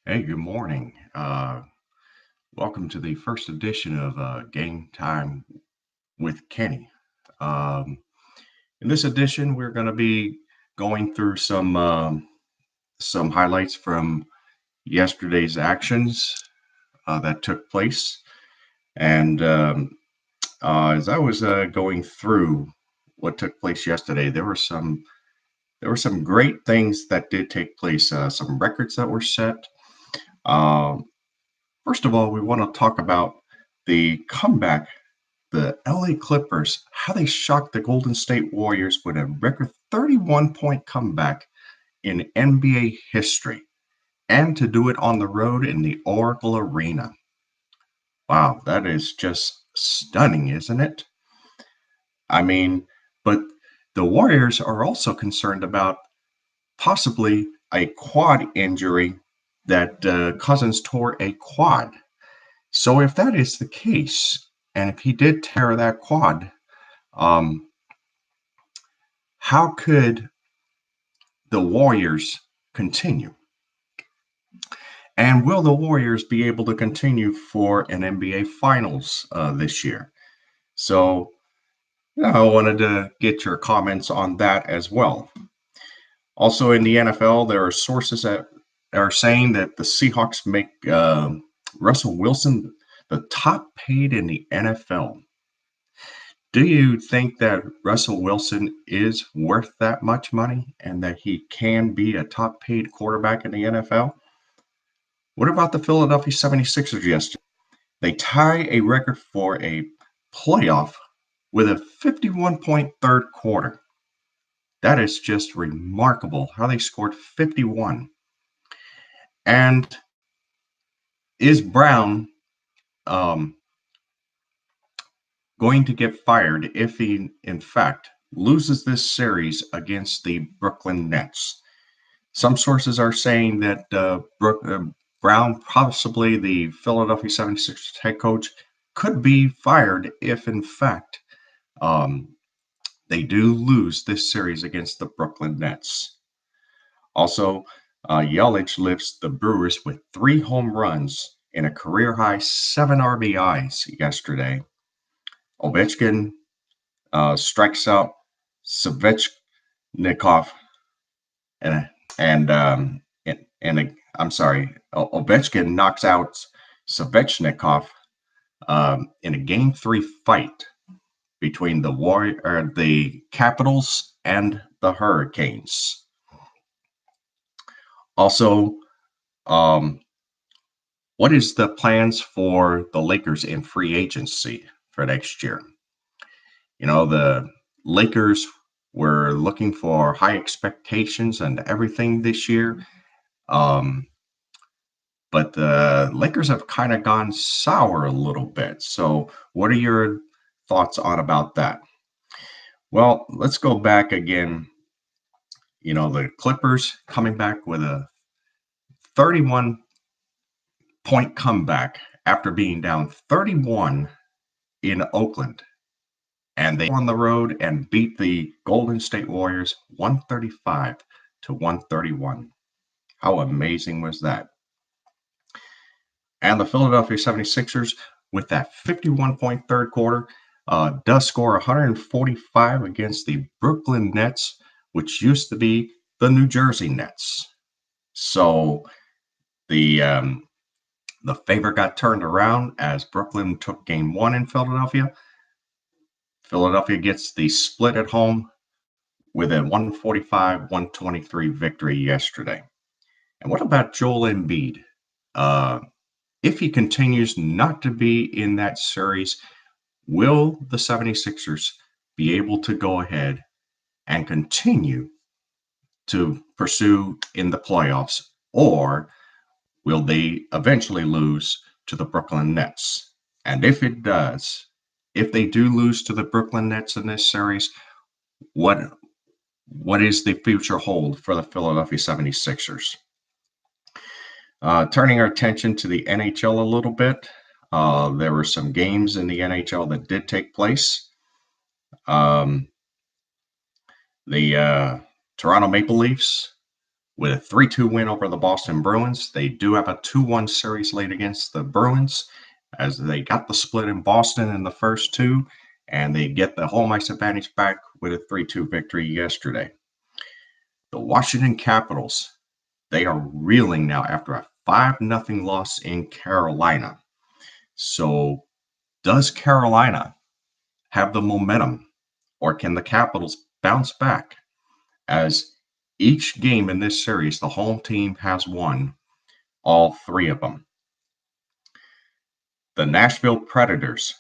Hey, good morning. Welcome to the first edition of Game Time with Kenny. Um, in this edition, we're going to be going through some highlights from yesterday's actions that took place. And as I was going through what took place yesterday, there were some great things that did take place. Some records that were set. Um, First of all, we want to talk about the comeback, the LA Clippers, how they shocked the Golden State Warriors with a record 31-point comeback in NBA history, and to do it on the road in the Oracle Arena. Wow, that is just stunning, isn't it? I mean, but the Warriors are also concerned about possibly a quad injury that Cousins tore a quad. So if that is the case, and if he did tear that quad, um, how could the Warriors continue? And will the Warriors be able to continue for an NBA Finals this year? So yeah, I wanted to get your comments on that as well. Also in the NFL, there are sources that are saying that the Seahawks make Russell Wilson the top paid in the NFL. Do you think that Russell Wilson is worth that much money and that he can be a top paid quarterback in the NFL? What about the Philadelphia 76ers yesterday? They tie a record for a playoff with a 51-point third quarter. That is just remarkable how they scored 51. And is Brown um, going to get fired if he, in fact, loses this series against the Brooklyn Nets? Some sources are saying that Brown, possibly the Philadelphia 76ers head coach, could be fired if, in fact, um, they do lose this series against the Brooklyn Nets. Also, Yelich lifts the Brewers with 3 home runs and a career high 7 RBIs yesterday. Ovechkin strikes out Svechnikov and I'm sorry, Ovechkin knocks out Svechnikov in a Game 3 fight between the Capitals and the Hurricanes. Also, um, what is the plans for the Lakers in free agency for next year? You know, the Lakers were looking for high expectations and everything this year. Um, but the Lakers have kind of gone sour a little bit. So, what are your thoughts on about that? Well, let's go back again. You know, the Clippers coming back with a 31-point comeback after being down 31 in Oakland. And they on the road and beat the Golden State Warriors 135 to 131. How amazing was that? And the Philadelphia 76ers, with that 51-point third quarter, does score 145 against the Brooklyn Nets, which used to be the New Jersey Nets. So the the favor got turned around as Brooklyn took game 1 in Philadelphia. Philadelphia gets the split at home with a 145-123 victory yesterday. And what about Joel Embiid? Uh, if he continues not to be in that series, will the 76ers be able to go ahead and continue to pursue in the playoffs, or will they eventually lose to the Brooklyn Nets? And if they do lose to the Brooklyn Nets in this series, what what is the future hold for the Philadelphia 76ers? Turning our attention to the NHL a little bit, there were some games in the NHL that did take place. Um, the Toronto Maple Leafs with a 3-2 win over the Boston Bruins. They do have a 2-1 series lead against the Bruins as they got the split in Boston in the first two, and they get the home ice advantage back with a 3-2 victory yesterday. The Washington Capitals, they are reeling now after a 5-0 loss in Carolina. So does Carolina have the momentum, or can the Capitals bounce back? As each game in this series, the home team has won all three of them. The Nashville Predators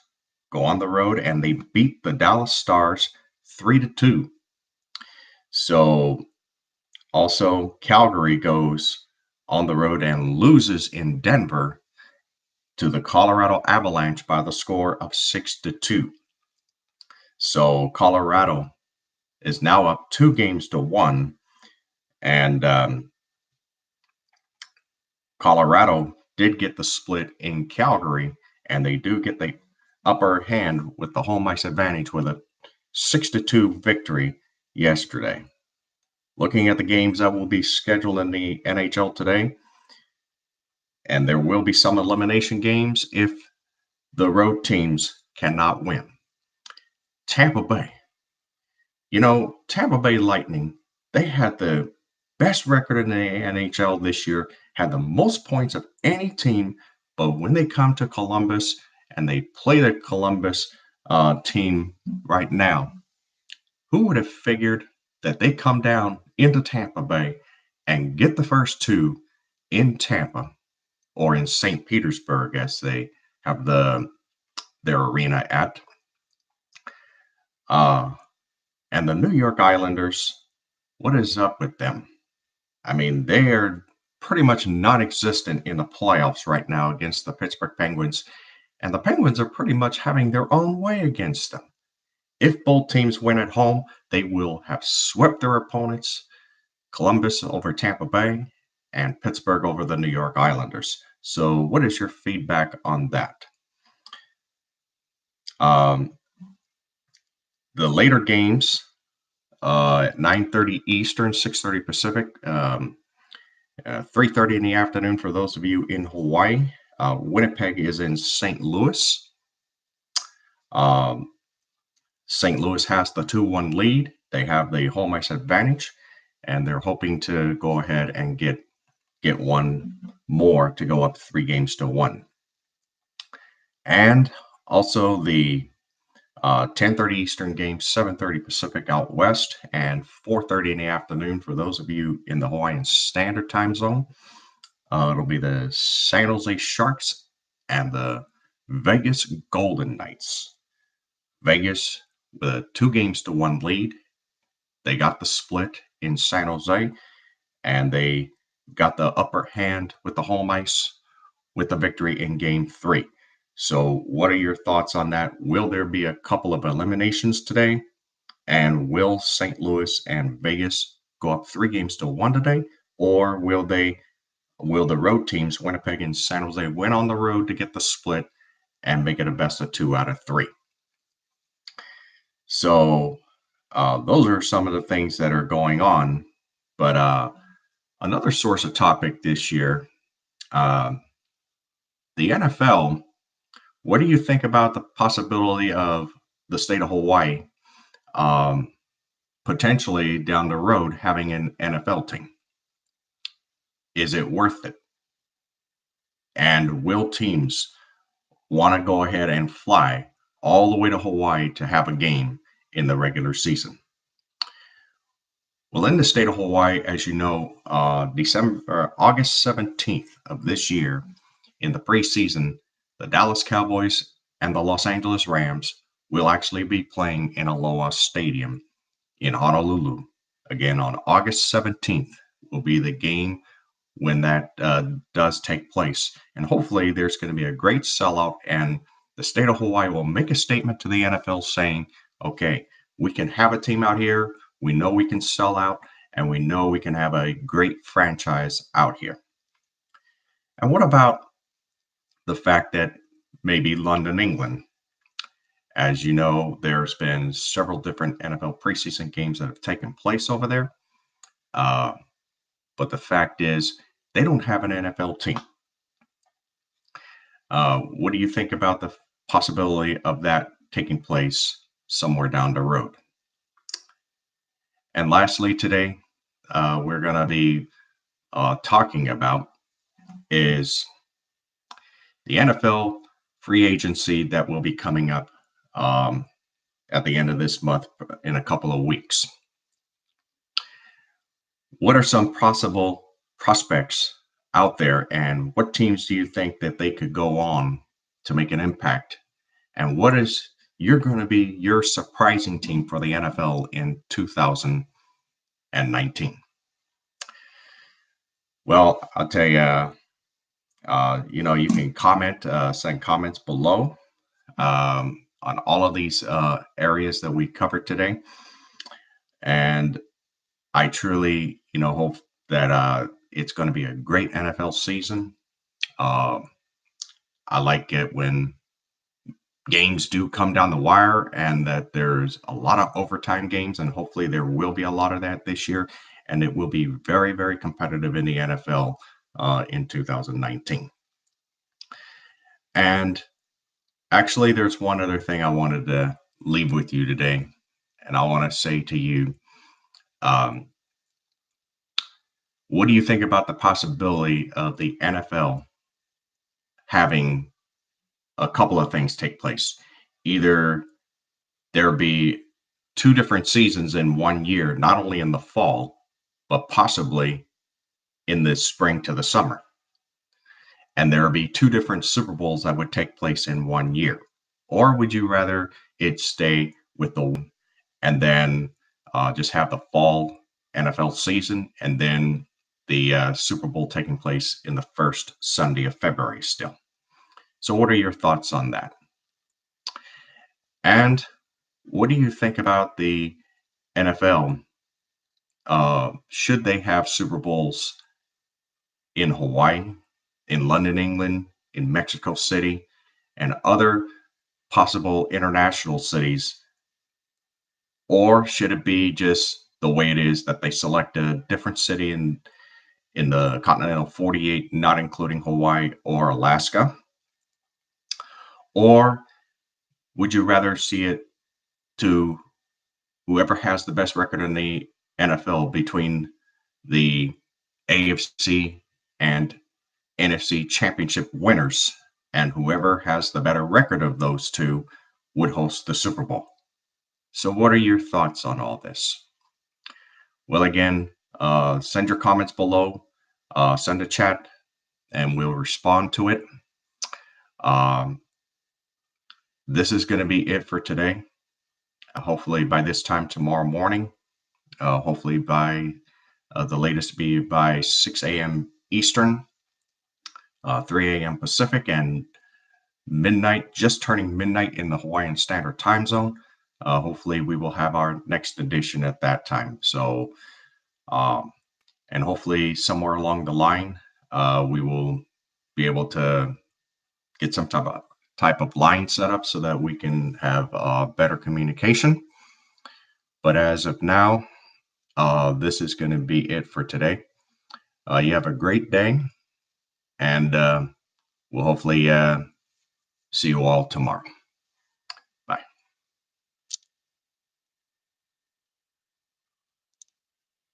go on the road and they beat the Dallas Stars 3-2. So also Calgary goes on the road and loses in Denver to the Colorado Avalanche by the score of 6-2. So Colorado is now up 2-1, and Colorado did get the split in Calgary, and they do get the upper hand with the home ice advantage with a 6-2 victory yesterday. Looking at the games that will be scheduled in the NHL today, and there will be some elimination games if the road teams cannot win. Tampa Bay. Tampa Bay Lightning, they had the best record in the NHL this year, had the most points of any team, but when they come to Columbus and they play the Columbus team right now, who would have figured that they come down into Tampa Bay and get the first two in Tampa, or in St. Petersburg as they have their arena at. And the New York Islanders, what is up with them? I mean, they are pretty much non-existent in the playoffs right now against the Pittsburgh Penguins, and the Penguins are pretty much having their own way against them. If both teams win at home, they will have swept their opponents, Columbus over Tampa Bay and Pittsburgh over the New York Islanders. So what is your feedback on that? The later games at 9:30 Eastern, 6:30 Pacific, 3:30 in the afternoon for those of you in Hawaii. Winnipeg is in St. Louis. St. Louis has the 2-1 lead. They have the home ice advantage, and they're hoping to go ahead and get one more to go up 3-1. And also the 10:30 Eastern game, 7:30 Pacific out west, and 4:30 in the afternoon for those of you in the Hawaiian Standard Time Zone. It'll be the San Jose Sharks and the Vegas Golden Knights. Vegas with a 2-1 lead. They got the split in San Jose, and they got the upper hand with the home ice with the victory in Game 3. So what are your thoughts on that? Will there be a couple of eliminations today? And will St. Louis and Vegas go up 3-1 today? Or will the road teams, Winnipeg and San Jose, win on the road to get the split and make it a best of 2 out of 3? So those are some of the things that are going on. But another source of topic this year, the NFL. What do you think about the possibility of the state of Hawaii potentially down the road having an NFL team? Is it worth it? And will teams want to go ahead and fly all the way to Hawaii to have a game in the regular season? Well, in the state of Hawaii, as you know, August 17th of this year, in the preseason, the Dallas Cowboys and the Los Angeles Rams will actually be playing in Aloha Stadium in Honolulu. Again, on August 17th will be the game when that does take place. And hopefully there's going to be a great sellout, and the state of Hawaii will make a statement to the NFL saying, okay, we can have a team out here. We know we can sell out, and we know we can have a great franchise out here. And what about the fact that maybe London, England? As you know, there's been several different NFL preseason games that have taken place over there. but the fact is they don't have an NFL team. What do you think about the possibility of that taking place somewhere down the road? And lastly, today, we're going to be talking about is the NFL free agency that will be coming up um, at the end of this month in a couple of weeks. What are some possible prospects out there, and what teams do you think that they could go on to make an impact? And what is you're going to be your surprising team for the NFL in 2019? Well, I'll tell you, you can send comments below on all of these areas that we covered today. And I truly, hope that it's going to be a great NFL season. Uh, I like it when games do come down the wire and that there's a lot of overtime games, and hopefully there will be a lot of that this year. And it will be very, very competitive in the NFL in 2019. And actually, there's one other thing I wanted to leave with you today. And I want to say to you, um, what do you think about the possibility of the NFL having a couple of things take place? Either there be two different seasons in one year, not only in the fall, but possibly in the spring to the summer. And there will be two different Super Bowls that would take place in one year. Or would you rather it stay with the and then just have the fall NFL season and then the Super Bowl taking place in the first Sunday of February still? So, what are your thoughts on that? And what do you think about the NFL? Should they have Super Bowls in Hawaii, in London, England, in Mexico City, and other possible international cities? Or should it be just the way it is that they select a different city in the continental 48, not including Hawaii or Alaska? Or would you rather see it to whoever has the best record in the NFL between the AFC and NFC championship winners, and whoever has the better record of those two would host the Super Bowl? So, what are your thoughts on all this? Well, again, send your comments below, send a chat, and we'll respond to it. Um, this is going to be it for today. Hopefully, by this time tomorrow morning, hopefully by the latest be by 6 a.m. Eastern, 3 a.m. Pacific, and midnight, just turning midnight in the Hawaiian Standard Time Zone. Hopefully, we will have our next edition at that time. So, and hopefully, somewhere along the line, we will be able to get some type of line set up so that we can have better communication. But as of now, this is going to be it for today. You have a great day, and we'll hopefully see you all tomorrow.